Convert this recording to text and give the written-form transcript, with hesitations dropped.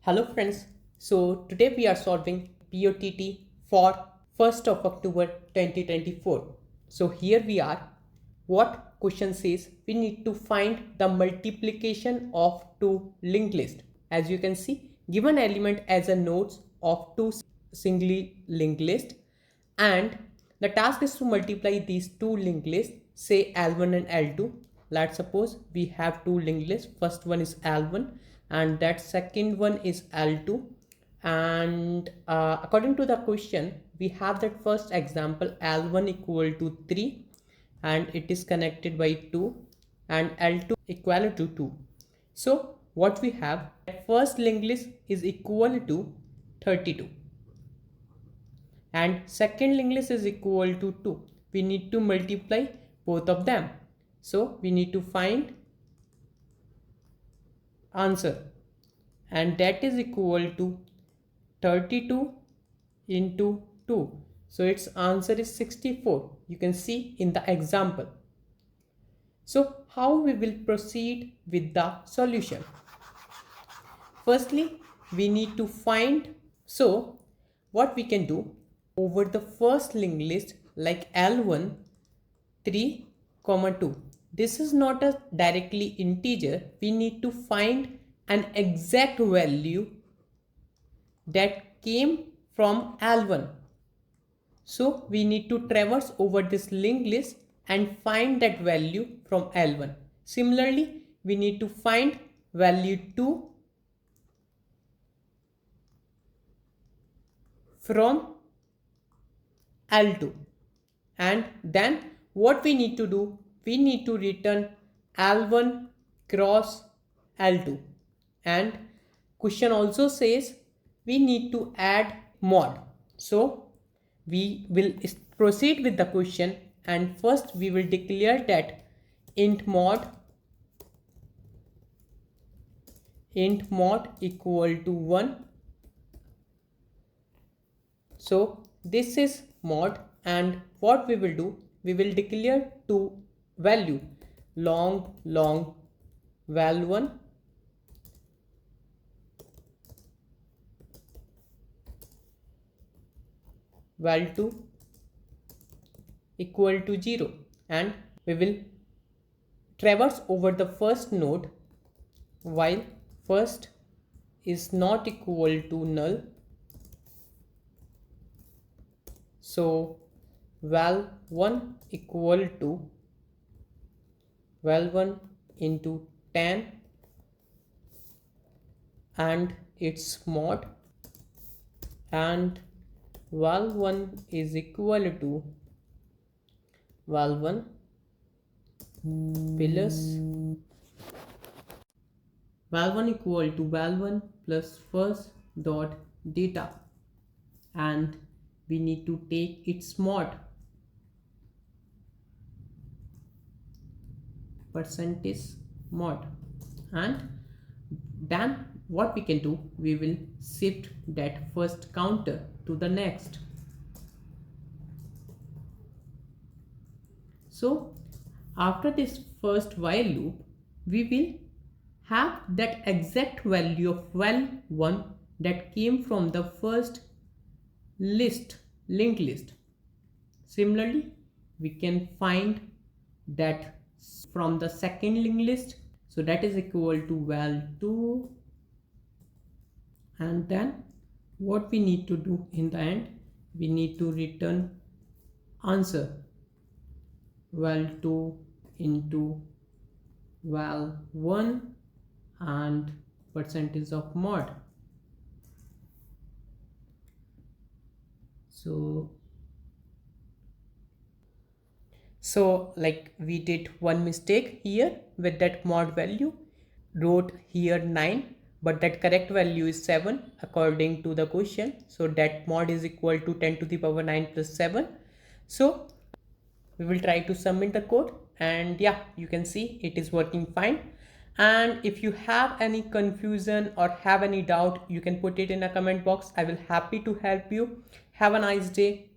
Hello friends, so today we are solving POTT for 1st of October 2024. So here we are. What question says we need to find the multiplication of two linked lists. As you can see, given element as a nodes of two singly linked lists, and the task is to multiply these two linked lists, say L1 and L2. Let's suppose we have two linked lists. First one is L1 and that second one is L2. And according to the question, we have that first example L1 equal to 3 and it is connected by 2 and L2 equal to 2. So what we have, first linked list is equal to 32 and second linked list is equal to 2. We need to multiply both of them. So we need to find answer, and that is equal to 32 into 2. So its answer is 64. You can see in the example. So how we will proceed with the solution? Firstly, we need to find, so what we can do, over the first linked list like L1 3, 2. This is not a directly integer. We need to find an exact value that came from L1. So we need to traverse over this linked list and find that value from L1. Similarly, we need to find value 2 from L2, and then what we need to do, we need to return L1 cross L2, and question also says we need to add mod. So we will proceed with the question, and first we will declare that int mod equal to 1. So this is mod, and what we will do, we will declare two value long val1 val2 equal to 0, and we will traverse over the first node while first is not equal to null. So val1 equal to val1 into 10 and its mod, and val1 is equal to val1 plus val1 equal to val1 plus first dot data, and we need to take its mod percentage mod, and then what we can do, we will shift that first counter to the next. So after this first while loop, we will have that exact value of val1 that came from the first linked list. Similarly, we can find that from the second linked list, so that is equal to val2, and then what we need to do in the end, we need to return answer val2 into val1 and percentage of mod. So like we did one mistake here with that mod value, wrote here 9, but that correct value is 7 according to the question. So that mod is equal to 10 to the power 9 plus 7. So we will try to submit the code, and yeah, you can see it is working fine. And if you have any confusion or have any doubt, you can put it in a comment box. I will happy to help you. Have a nice day.